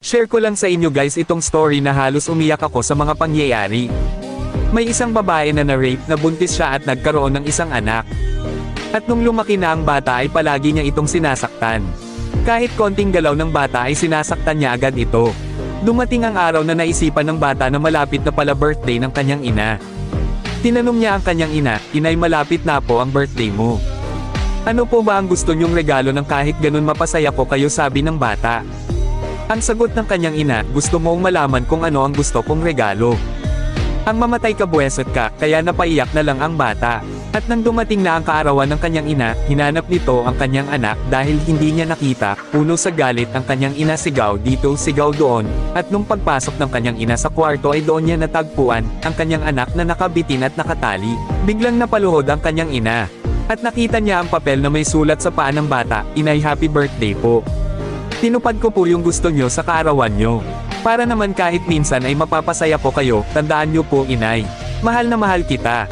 Share ko lang sa inyo guys itong story na halos umiyak ako sa mga pangyayari. May isang babae na na-rape, nabuntis siya at nagkaroon ng isang anak. At nung lumaki na ang bata ay palagi niya itong sinasaktan. Kahit konting galaw ng bata ay sinasaktan niya agad ito. Dumating ang araw na naisipan ng bata na malapit na pala birthday ng kanyang ina. Tinanong niya ang kanyang ina, "Inay, malapit na po ang birthday mo. Ano po ba ang gusto niyong regalo ng kahit ganun mapasaya ko kayo?" sabi ng bata. Ang sagot ng kanyang ina, "Gusto mong malaman kung ano ang gusto kong regalo. Ang mamatay ka buweset ka," kaya napaiyak na lang ang bata. At nang dumating na ang kaarawan ng kanyang ina, hinanap nito ang kanyang anak dahil hindi niya nakita. Puno sa galit ang kanyang ina, sigaw dito, sigaw doon. At nung pagpasok ng kanyang ina sa kwarto ay doon niya natagpuan ang kanyang anak na nakabitin at nakatali. Biglang napaluhod ang kanyang ina. At nakita niya ang papel na may sulat sa paa ng bata, "Inay, happy birthday po. Tinupad ko po yung gusto nyo sa kaarawan nyo. Para naman kahit minsan ay mapapasaya ko kayo, tandaan nyo po, Inay. Mahal na mahal kita."